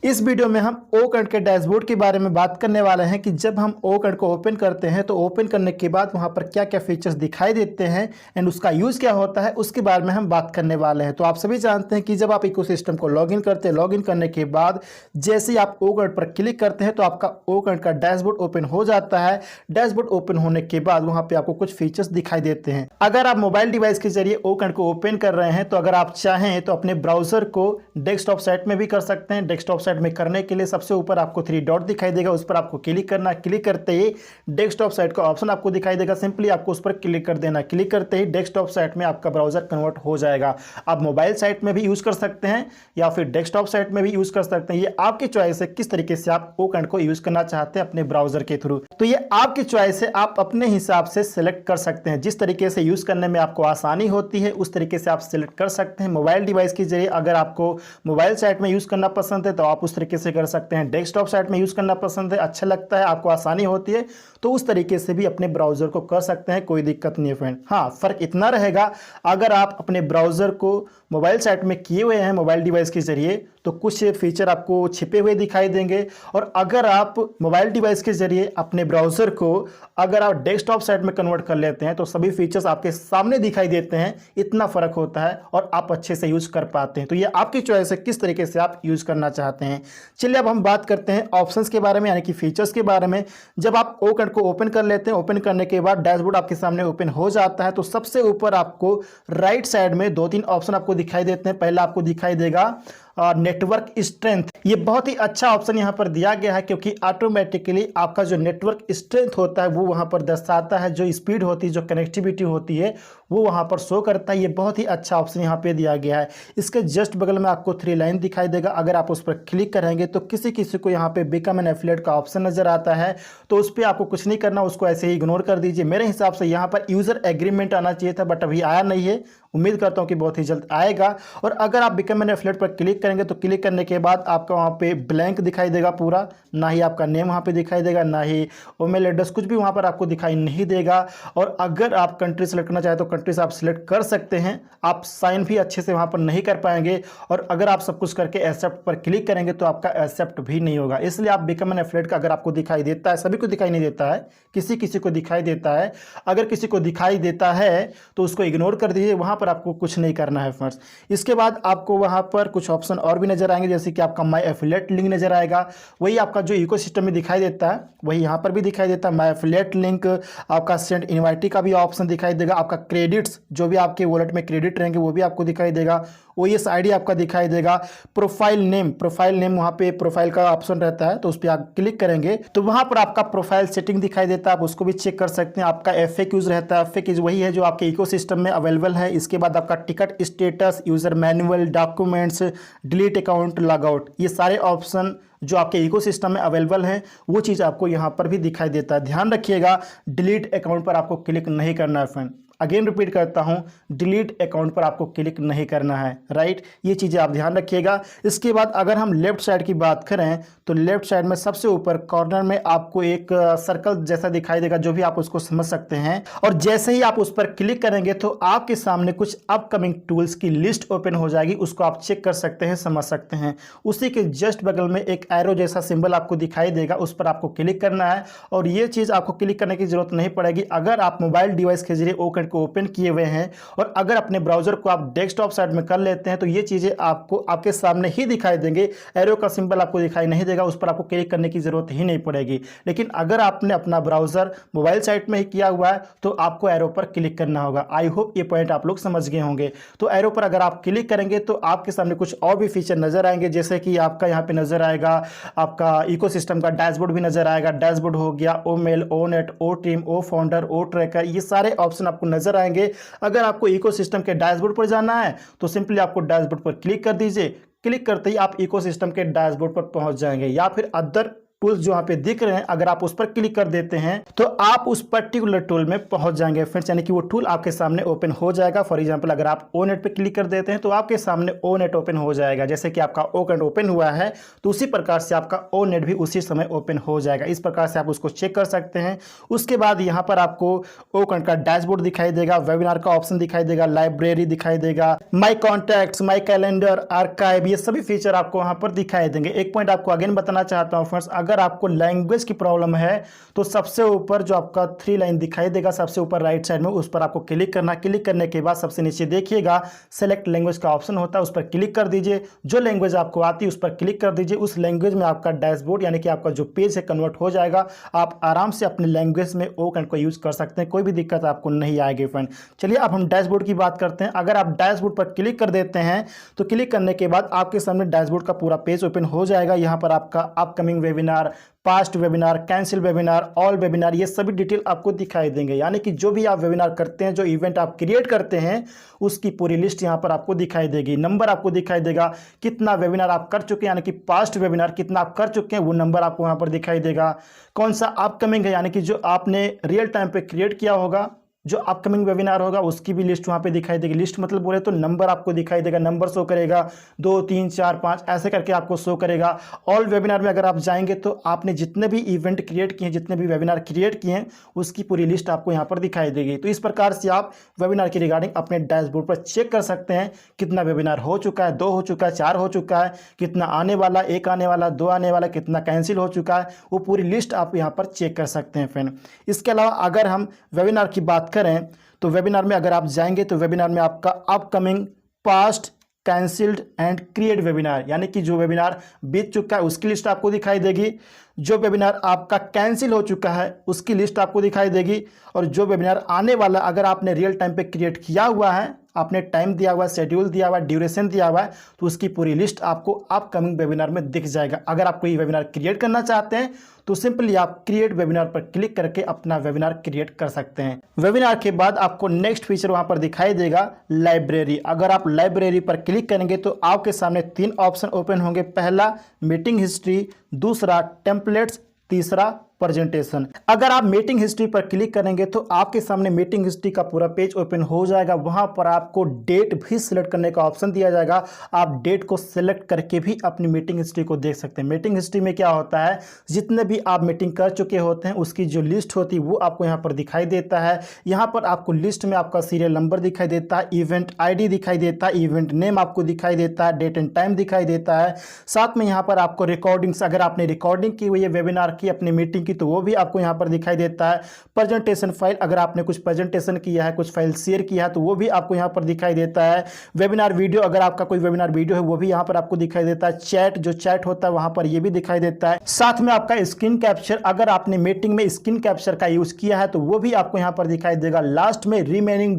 इस वीडियो में हम ओकर्ड के डैशबोर्ड के बारे में बात करने वाले हैं कि जब हम ओकर्ड को ओपन करते हैं तो ओपन करने के बाद वहां पर क्या क्या फीचर्स दिखाई देते हैं एंड उसका यूज़ क्या होता है उसके बारे में हम बात करने वाले हैं। तो आप सभी जानते हैं कि जब आप इकोसिस्टम को लॉगिन करते हैं, लॉगिन करने के बाद जैसे ही आप ओकर्ड पर क्लिक करते हैं तो आपका ओकर्ड का डैशबोर्ड ओपन हो जाता है। डैशबोर्ड ओपन होने के बाद वहां पर आपको कुछ फीचर्स दिखाई देते हैं। अगर आप मोबाइल डिवाइस के जरिए ओकर्ड को ओपन कर रहे हैं तो अगर आप चाहें तो अपने ब्राउजर को डेस्कटॉप साइट में भी कर सकते हैं। डेस्कटॉप साइट में करने के लिए सबसे ऊपर आपको 3 डॉट दिखाई देगा, उस पर आपको क्लिक करना। क्लिक करते ही डेस्कटॉप साइट का ऑप्शन आपको दिखाई देगा, सिंपली आपको उस पर क्लिक कर देना। क्लिक करते ही डेस्कटॉप साइट में आपका ब्राउजर कन्वर्ट हो जाएगा। आप मोबाइल साइट में भी यूज कर सकते हैं या फिर डेस्कटॉप साइट में भी यूज कर सकते हैं। ये आपकी चॉइस है किस तरीके से आप ओकर्ड को यूज करना चाहते हैं अपने ब्राउजर के थ्रू। तो ये आपकी चॉइस है, आप अपने हिसाब से सिलेक्ट कर सकते हैं। जिस तरीके से यूज करने में आपको आसानी होती है उस तरीके से आप सिलेक्ट कर सकते हैं। मोबाइल डिवाइस के जरिए अगर आपको मोबाइल साइट में यूज करना पसंद है तो आप उस तरीके से कर सकते हैं। डेस्कटॉप साइट में यूज करना पसंद है, अच्छा लगता है, आपको आसानी होती है तो उस तरीके से भी अपने ब्राउजर को कर सकते हैं, कोई दिक्कत नहीं है फ्रेंड। हाँ, फर्क इतना रहेगा, अगर आप अपने ब्राउजर को मोबाइल साइट में किए हुए हैं मोबाइल डिवाइस के जरिए तो कुछ फीचर आपको छिपे हुए दिखाई देंगे, और अगर आप मोबाइल डिवाइस के जरिए अपने ब्राउजर को अगर आप डेस्कटॉप साइट में कन्वर्ट कर लेते हैं तो सभी फीचर्स आपके सामने दिखाई देते हैं। इतना फर्क होता है और आप अच्छे से यूज कर पाते हैं। तो ये आपकी चॉइस है किस तरीके से आप यूज करना चाहते हैं। चलिए अब हम बात करते हैं ऑप्शंस के बारे में, यानी कि फीचर्स के बारे में। जब आप ओकर्ड को ओपन कर लेते हैं, ओपन करने के बाद डैशबोर्ड आपके सामने ओपन हो जाता है तो सबसे ऊपर आपको राइट साइड में 2-3 ऑप्शन आपको दिखाई देते हैं। पहला आपको दिखाई देगा नेटवर्क स्ट्रेंथ। ये बहुत ही अच्छा ऑप्शन यहाँ पर दिया गया है क्योंकि ऑटोमेटिकली आपका जो नेटवर्क स्ट्रेंथ होता है वो वहाँ पर दर्शाता है, जो स्पीड होती है, जो कनेक्टिविटी होती है वो वहाँ पर शो करता है। ये बहुत ही अच्छा ऑप्शन यहाँ पे दिया गया है। इसके जस्ट बगल में आपको 3 लाइन दिखाई देगा, अगर आप उस पर क्लिक करेंगे तो किसी किसी को यहाँ पे बिकम एन एफिलिएट का ऑप्शन नजर आता है, तो उस पर आपको कुछ नहीं करना, उसको ऐसे ही इग्नोर कर दीजिए। मेरे हिसाब से यहाँ पर यूजर एग्रीमेंट आना चाहिए था बट अभी आया नहीं है, उम्मीद करता हूँ कि बहुत ही जल्द आएगा। और अगर आप बिकम एन एफिलिएट पर क्लिक करेंगे तो क्लिक करने के बाद आपका वहाँ पे ब्लैंक दिखाई देगा पूरा, ना ही आपका नेम वहाँ पे दिखाई देगा, ना ही ईमेल एड्रेस, कुछ भी वहाँ पर आपको दिखाई नहीं देगा। और अगर आप कंट्री सेलेक्ट करना चाहें तो कंट्री से आप सिलेक्ट कर सकते हैं, आप साइन भी अच्छे से वहाँ पर नहीं कर पाएंगे। और अगर आप सब कुछ करके एक्सेप्ट पर क्लिक करेंगे तो आपका एक्सेप्ट भी नहीं होगा। इसलिए आप बिकम एन एफिलिएट का अगर आपको दिखाई देता है, सभी को दिखाई नहीं देता है, किसी किसी को दिखाई देता है, अगर किसी को दिखाई देता है तो उसको इग्नोर कर दीजिए, वहाँ पर आपको कुछ नहीं करना है फ्रेंड्स। इसके बाद आपको वहाँ पर कुछ ऑप्शन और भी नजर आएंगे, जैसे कि आपका माई एफिलिएट लिंक नजर आएगा। वही आपका जो इकोसिस्टम में दिखाई देता है वही यहाँ पर भी दिखाई देता है, माई एफिलिएट लिंक। आपका सेंड इनवाइटी का भी ऑप्शन दिखाई देगा। आपका क्रेडिट्स, जो भी आपके वॉलेट में क्रेडिट रहेंगे वो भी आपको दिखाई देगा। OS ID आपका दिखाई देगा। प्रोफाइल नेम वहाँ पे प्रोफाइल का ऑप्शन रहता है तो उस पर आप क्लिक करेंगे तो वहाँ पर आपका प्रोफाइल सेटिंग दिखाई देता है, आप उसको भी चेक कर सकते हैं। आपका FAQs रहता है, FAQs वही है जो आपके इकोसिस्टम में अवेलेबल है। इसके बाद आपका ticket status, user manual, documents, delete account, log out, ये सारे ऑप्शन जो आपके इकोसिस्टम में अवेलेबल है वो चीज़ आपको यहाँ पर भी दिखाई देता है। ध्यान रखिएगा, डिलीट अकाउंट पर आपको क्लिक नहीं करना है फ्रेंड। अगेन रिपीट करता हूं, डिलीट अकाउंट पर आपको क्लिक नहीं करना है, राइट। ये चीज़ें आप ध्यान रखिएगा। इसके बाद अगर हम लेफ्ट साइड की बात करें तो लेफ्ट साइड में सबसे ऊपर कॉर्नर में आपको एक सर्कल जैसा दिखाई देगा, जो भी आप उसको समझ सकते हैं। और जैसे ही आप उस पर क्लिक करेंगे तो आपके सामने कुछ अपकमिंग टूल्स की लिस्ट ओपन हो जाएगी, उसको आप चेक कर सकते हैं, समझ सकते हैं। उसी के जस्ट बगल में एक एरो जैसा सिंबल आपको दिखाई देगा, उस पर आपको क्लिक करना है। और ये चीज़ आपको क्लिक करने की जरूरत नहीं पड़ेगी अगर आप मोबाइल डिवाइस के जरिए ओकर्ड को ओपन किए हुए हैं। और अगर अपने ब्राउजर को आप डेस्कटॉप साइट में कर लेते हैं तो ये चीजें आपको आपके सामने ही दिखाई देंगे। एरो का सिंबल आपको दिखाई नहीं देगा, उस पर आपको क्लिक करने की जरूरत ही नहीं पड़ेगी। लेकिन अगर आपने अपना ब्राउजर मोबाइल साइट में ही किया हुआ है तो आपको एरो पर क्लिक करना होगा। आई होप ये पॉइंट आप लोग समझ गए होंगे। तो एरो पर अगर आप क्लिक करेंगे तो आपके सामने कुछ और भी फीचर नजर आएंगे, जैसे कि आपका यहाँ पे नजर आएगा आपका इकोसिस्टम का डैशबोर्ड भी नजर आएगा। डैशबोर्ड हो गया, ओ मेल, ओ नेट, ओ टीम, ओ फाउंडर, ओ ट्रैकर, ये सारे ऑप्शन आपको नजर आएंगे। अगर आपको इकोसिस्टम के डैशबोर्ड पर जाना है तो सिंपली आपको डैशबोर्ड पर क्लिक कर दीजिए। क्लिक करते ही आप इकोसिस्टम के डैशबोर्ड पर पहुंच जाएंगे, या फिर अदर टूल्स जो यहाँ पे दिख रहे हैं, अगर आप उस पर क्लिक कर देते हैं तो आप उस पर्टिकुलर टूल में पहुंच जाएंगे फ्रेंड्स, यानी कि वो टूल आपके सामने ओपन हो जाएगा। फॉर एग्जांपल अगर आप ओनेट पे क्लिक कर देते हैं तो आपके सामने ओनेट ओपन हो जाएगा। जैसे कि आपका ओनेट ओपन हुआ है तो उसी प्रकार से आपका ओनेट भी उसी समय ओपन हो जाएगा। इस प्रकार से आप उसको चेक कर सकते हैं। उसके बाद यहाँ पर आपको ओनेट का डैशबोर्ड दिखाई देगा, वेबिनार का ऑप्शन दिखाई देगा, लाइब्रेरी दिखाई देगा, माई कॉन्टैक्ट्स, माई कैलेंडर, आर्काइव, ये सभी फीचर आपको वहाँ पर दिखाई देंगे। एक पॉइंट आपको अगेन बताना चाहता हूँ फ्रेंड्स, अगर आपको लैंग्वेज की प्रॉब्लम है तो सबसे ऊपर जो आपका 3 लाइन दिखाई देगा सबसे ऊपर राइट साइड में, उस पर आपको क्लिक करना। क्लिक करने के बाद सबसे नीचे देखिएगा सेलेक्ट लैंग्वेज का ऑप्शन होता है, उस पर क्लिक कर दीजिए। जो लैंग्वेज आपको आती है उस पर क्लिक कर दीजिए। उस लैंग्वेज में आपका डैशबोर्ड यानी कि आपका जो पेज है कन्वर्ट हो जाएगा। आप आराम से अपने लैंग्वेज में ओकन को यूज कर सकते हैं, कोई भी दिक्कत आपको नहीं आएगी फ्रेंड। चलिए अब हम डैशबोर्ड की बात करते हैं। अगर आप डैशबोर्ड पर क्लिक कर देते हैं तो क्लिक करने के बाद आपके सामने डैशबोर्ड का पूरा पेज ओपन हो जाएगा। यहाँ पर आपका upcoming webinar, past webinar, cancel webinar, all webinar, ये सभी डिटेल आपको दिखाई देंगे। यानी कि जो भी आप वेबिनार करते हैं, जो इवेंट आप क्रिएट करते हैं, उसकी पूरी लिस्ट यहाँ पर आपको दिखाई देगी। नंबर आपको दिखाई देगा, कितना वेबिनार आप कर चुके हैं, यानी कि पास्ट वेबिनार कितना आप कर चुके हैं वो नंबर आपको यहाँ पर दिखाई देगा। कौन सा अपकमिंग है, यानी कि जो आपने रियल टाइम पे क्रिएट किया होगा, जो अपकमिंग वेबिनार होगा उसकी भी लिस्ट वहाँ पे दिखाई देगी। लिस्ट मतलब बोले तो नंबर आपको दिखाई देगा, नंबर शो करेगा 2 3 4 5 ऐसे करके आपको शो करेगा। ऑल वेबिनार में अगर आप जाएंगे तो आपने जितने भी इवेंट क्रिएट किए हैं, जितने भी वेबिनार क्रिएट किए हैं, उसकी पूरी लिस्ट आपको यहाँ पर दिखाई देगी। तो इस प्रकार से आप वेबिनार की रिगार्डिंग अपने डैशबोर्ड पर चेक कर सकते हैं कितना वेबिनार हो चुका है, 2 हो चुका है, 4 हो चुका है, कितना आने वाला, 1 आने वाला, 2 आने वाला, कितना कैंसिल हो चुका है, वो पूरी लिस्ट आप यहाँ पर चेक कर सकते हैं फ्रेंड। इसके अलावा अगर हम वेबिनार की बात करें तो वेबिनार में अगर आप जाएंगे तो वेबिनार में आपका upcoming, past, cancelled and create webinar, यानी कि जो वेबिनार बीत चुका है उसकी लिस्ट आपको दिखाई देगी, जो वेबिनार आपका कैंसिल हो चुका है उसकी लिस्ट आपको दिखाई देगी, और जो वेबिनार आने वाला अगर आपने रियल टाइम पे क्रिएट किया हुआ है, आपने टाइम दिया हुआ है, शेड्यूल दिया हुआ है, ड्यूरेशन दिया हुआ है, तो उसकी पूरी लिस्ट आपको अपकमिंग वेबिनार में दिख जाएगा। अगर आप कोई वेबिनार क्रिएट करना चाहते हैं तो सिंपली आप क्रिएट वेबिनार पर क्लिक करके अपना वेबिनार क्रिएट कर सकते हैं। वेबिनार के बाद आपको नेक्स्ट फीचर वहां पर दिखाई देगा लाइब्रेरी। अगर आप लाइब्रेरी पर क्लिक करेंगे तो आपके सामने 3 ऑप्शन ओपन होंगे। पहला मीटिंग हिस्ट्री, दूसरा टेम्पलेट्स, तीसरा प्रेजेंटेशन। अगर आप मीटिंग हिस्ट्री पर क्लिक करेंगे तो आपके सामने मीटिंग हिस्ट्री का पूरा पेज ओपन हो जाएगा। वहां पर आपको डेट भी सिलेक्ट करने का ऑप्शन दिया जाएगा। आप डेट को सिलेक्ट करके भी अपनी मीटिंग हिस्ट्री को देख सकते हैं। मीटिंग हिस्ट्री में क्या होता है, जितने भी आप मीटिंग कर चुके होते हैं उसकी जो लिस्ट होती है वो आपको यहाँ पर दिखाई देता है। यहाँ पर आपको लिस्ट में आपका सीरियल नंबर दिखाई देता है, इवेंट ID दिखाई देता है, इवेंट नेम आपको दिखाई देता है, डेट एंड टाइम दिखाई देता है। साथ में यहाँ पर आपको रिकॉर्डिंग्स, अगर आपने रिकॉर्डिंग की हुई है वेबिनार की अपनी मीटिंग तो वो भी आपको यहां पर दिखाई देता है। प्रेजेंटेशन फाइल, अगर आपने कुछ प्रेजेंटेशन किया है, कुछ फाइल शेयर किया है तो वो भी आपको यहां पर दिखाई देता है। वेबिनार वीडियो, अगर आपका कोई वेबिनार वीडियो है वो भी यहां पर आपको दिखाई देता है। चैट, जो चैट होता है वहां पर ये भी दिखाई देता है। साथ में आपका स्क्रीन कैप्चर, अगर आपने मीटिंग में स्क्रीन कैप्चर का यूज किया है तो वो भी आपको यहां पर दिखाई देगा। लास्ट में रिमेनिंग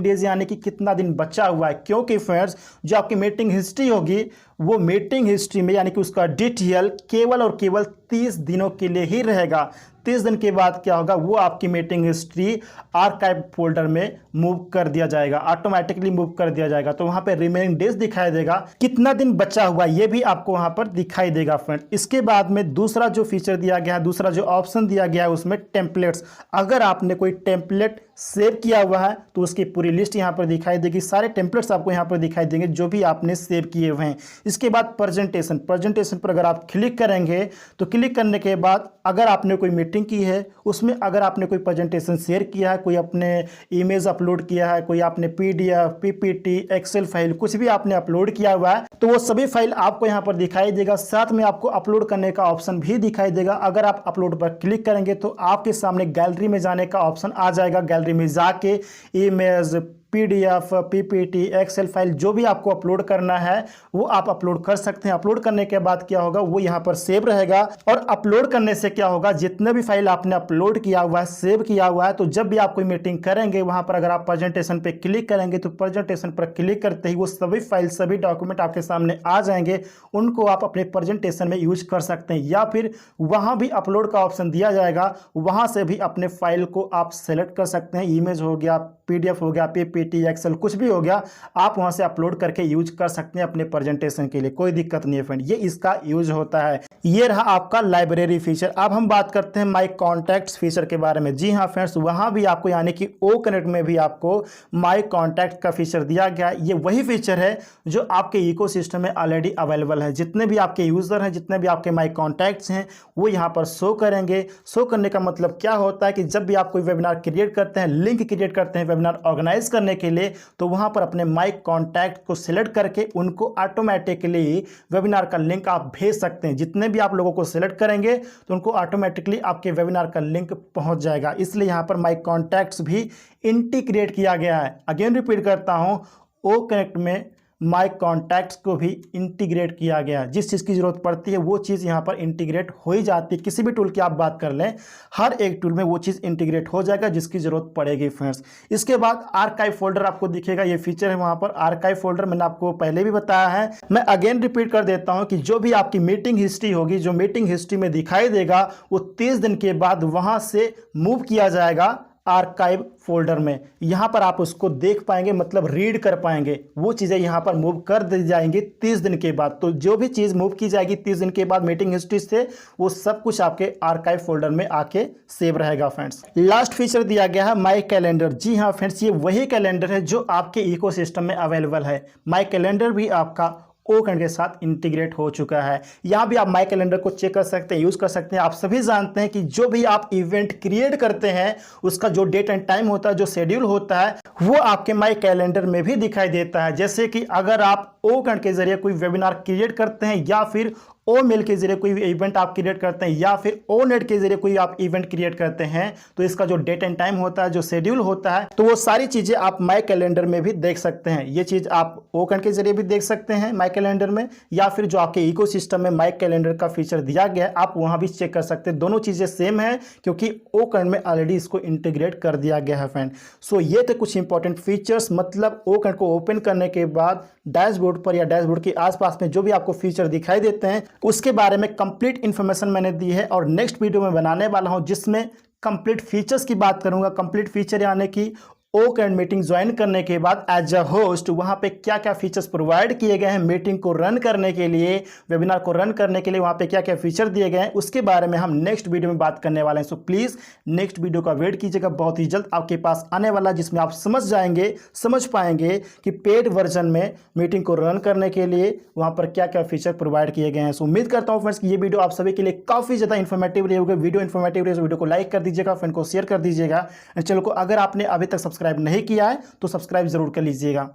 डेज यानी कि कितना दिन बचा हुआ है, क्योंकि फ्रेंड्स जो आपकी मीटिंग हिस्ट्री होगी वो मीटिंग हिस्ट्री में यानी कि उसका डिटेल केवल और केवल 30 दिनों के लिए ही रहेगा। 30 दिन के बाद क्या होगा, वो आपकी मीटिंग हिस्ट्री आर्काइव फोल्डर में मूव कर दिया जाएगा, ऑटोमेटिकली मूव कर दिया जाएगा। तो वहां पे रिमेनिंग डेज दिखाई देगा, कितना दिन बचा हुआ ये भी आपको वहां पर दिखाई देगा फ्रेंड। इसके बाद में दूसरा जो फीचर दिया गया है, दूसरा जो ऑप्शन दिया गया है उसमें टेम्पलेट्स। अगर आपने कोई टेम्पलेट सेव किया हुआ है तो उसकी पूरी लिस्ट यहाँ पर दिखाई देगी। सारे टेम्पलेट्स आपको यहाँ पर दिखाई देंगे जो भी आपने सेव किए हुए हैं। इसके बाद प्रेजेंटेशन पर अगर आप क्लिक करेंगे तो क्लिक करने के बाद अगर आपने कोई मीटिंग की है उसमें अगर आपने कोई प्रेजेंटेशन शेयर किया है, कोई अपने इमेज अपलोड किया है, कोई आपने PDF, PPT, एक्सेल फाइल कुछ भी आपने अपलोड किया हुआ है तो वो सभी फाइल आपको यहाँ पर दिखाई देगा। साथ में आपको अपलोड करने का ऑप्शन भी दिखाई देगा। अगर आप अपलोड पर क्लिक करेंगे तो आपके सामने गैलरी में जाने का ऑप्शन आ जाएगा। गैलरी में जाके image, PDF, PPT, excel file जो भी आपको अपलोड करना है वो आप अपलोड कर सकते हैं। अपलोड करने के बाद क्या होगा, वो यहाँ पर सेव रहेगा। और अपलोड करने से क्या होगा, जितने भी फाइल आपने अपलोड किया हुआ है, सेव किया हुआ है, तो जब भी आप कोई मीटिंग करेंगे वहां पर अगर आप प्रेजेंटेशन पे क्लिक करेंगे तो प्रेजेंटेशन पर क्लिक करते ही वो सभी फाइल, सभी डॉक्यूमेंट आपके सामने आ जाएंगे। उनको आप अपने प्रेजेंटेशन में यूज कर सकते हैं, या फिर वहां भी अपलोड का ऑप्शन दिया जाएगा, वहां से भी अपने फाइल को आप सेलेक्ट कर सकते हैं। इमेज हो गया, PDF हो गया, PPT, पीपीटी, एक्सेल कुछ भी हो गया, आप वहां से अपलोड करके यूज कर सकते हैं अपने प्रेजेंटेशन के लिए, कोई दिक्कत नहीं है फ्रेंड, ये इसका यूज होता है। ये रहा आपका लाइब्रेरी फीचर। अब हम बात करते हैं माई कॉन्टैक्ट्स फीचर के बारे में। जी हाँ फ्रेंड्स, वहाँ भी आपको यानी कि ओ कनेक्ट में भी आपको माई कॉन्टैक्ट का फीचर दिया गया है। ये वही फीचर है जो आपके इकोसिस्टम में ऑलरेडी अवेलेबल है। जितने भी आपके यूज़र हैं, जितने भी आपके माई कॉन्टैक्ट्स हैं, वो यहाँ पर शो करेंगे। शो करने का मतलब क्या होता है कि जब भी आप कोई वेबिनार क्रिएट करते हैं, लिंक क्रिएट करते हैं वेबिनार ऑर्गेनाइज करने के लिए, तो वहाँ पर अपने माई कॉन्टैक्ट को सिलेक्ट करके उनको ऑटोमेटिकली वेबिनार का लिंक आप भेज सकते हैं। जितने भी आप लोगों को सिलेक्ट करेंगे तो उनको ऑटोमेटिकली आपके वेबिनार का लिंक पहुंच जाएगा। इसलिए यहाँ पर माई कॉन्टैक्ट्स भी इंटीग्रेट किया गया है। अगेन रिपीट करता हूँ, ओ कनेक्ट में माई कॉन्टैक्ट्स को भी इंटीग्रेट किया गया है। जिस चीज़ की ज़रूरत पड़ती है वो चीज़ यहाँ पर इंटीग्रेट हो ही जाती है। किसी भी टूल की आप बात कर लें, हर एक टूल में वो चीज़ इंटीग्रेट हो जाएगा जिसकी ज़रूरत पड़ेगी फ्रेंड्स। इसके बाद आर्काइव फोल्डर आपको दिखेगा, ये फीचर है वहाँ पर आर्काइव फोल्डर। मैंने आपको पहले भी बताया है, मैं अगेन रिपीट कर देता हूँ कि जो भी आपकी मीटिंग हिस्ट्री होगी, जो मीटिंग हिस्ट्री में दिखाई देगा, वो 30 दिन के बाद वहाँ से मूव किया जाएगा आर्काइव फोल्डर में। यहाँ पर आप उसको देख पाएंगे, मतलब रीड कर पाएंगे। वो चीज़ें यहाँ पर मूव कर दी जाएंगी 30 दिन के बाद। तो जो भी चीज़ मूव की जाएगी 30 दिन के बाद मीटिंग हिस्ट्री से, वो सब कुछ आपके आर्काइव फोल्डर में आके सेव रहेगा फ्रेंड्स। लास्ट फीचर दिया गया है माई कैलेंडर। जी हाँ फ्रेंड्स, ये वही कैलेंडर है जो आपके इकोसिस्टम में अवेलेबल है। माई कैलेंडर भी आपका ओ कनेक्ट के साथ इंटीग्रेट हो चुका है। यहाँ भी आप माई कैलेंडर को चेक कर सकते हैं, यूज़ कर सकते हैं। आप सभी जानते हैं कि जो भी आप इवेंट क्रिएट करते हैं, उसका जो डेट एंड टाइम होता है, जो शेड्यूल होता है, वो आपके माई कैलेंडर में भी दिखाई देता है। जैसे कि अगर आप ओ कनेक्ट के जरिए कोई वेबिनार क्रिएट करते हैं, या फिर ओ मेल के जरिए कोई इवेंट आप क्रिएट करते हैं, या फिर ओ नेट के जरिए कोई आप इवेंट क्रिएट करते हैं, तो इसका जो डेट एंड टाइम होता है, जो शेड्यूल होता है, तो वो सारी चीज़ें आप माई कैलेंडर में भी देख सकते हैं। ये चीज़ आप ओ कनेक्ट के जरिए भी देख सकते हैं माई कैलेंडर में, या फिर जो आपके इकोसिस्टम में माई कैलेंडर का फीचर दिया गया है, आप वहाँ भी चेक कर सकते हैं। दोनों चीज़ें सेम है क्योंकि ओ कनेक्ट में ऑलरेडी इसको इंटीग्रेट कर दिया गया है फ्रेंड। सो ये थे कुछ इंपॉर्टेंट फीचर्स। मतलब ओ कनेक्ट को ओपन करने के बाद डैशबोर्ड पर या डैशबोर्ड के आसपास में जो भी आपको फीचर दिखाई देते हैं, उसके बारे में कंप्लीट इन्फॉर्मेशन मैंने दी है। और नेक्स्ट वीडियो में बनाने वाला हूं जिसमें कंप्लीट फीचर्स की बात करूंगा। कंप्लीट फीचर यानी कि ओ कनेक्ट मीटिंग ज्वाइन करने के बाद एज अ होस्ट वहाँ पे क्या क्या फीचर्स प्रोवाइड किए गए हैं, मीटिंग को रन करने के लिए, वेबिनार को रन करने के लिए वहाँ पे क्या क्या फीचर दिए गए हैं, उसके बारे में हम नेक्स्ट वीडियो में बात करने वाले हैं। सो प्लीज़ नेक्स्ट वीडियो का वेट कीजिएगा, बहुत ही जल्द आपके पास आने वाला, जिसमें आप समझ पाएंगे कि पेड वर्जन में मीटिंग को रन करने के लिए वहाँ पर क्या क्या फीचर प्रोवाइड किए गए हैं। सो उम्मीद करता हूँ फ्रेंड्स कि ये वीडियो आप सभी के लिए काफ़ी ज़्यादा इन्फॉर्मेटिव रही होगी। वीडियो इन्फॉर्मेटिव रही, वीडियो को लाइक कर दीजिएगा, फ्रेंड को शेयर कर दीजिएगा। चैनल को अगर आपने अभी तक सब्सक्राइब नहीं किया है तो सब्सक्राइब जरूर कर लीजिएगा।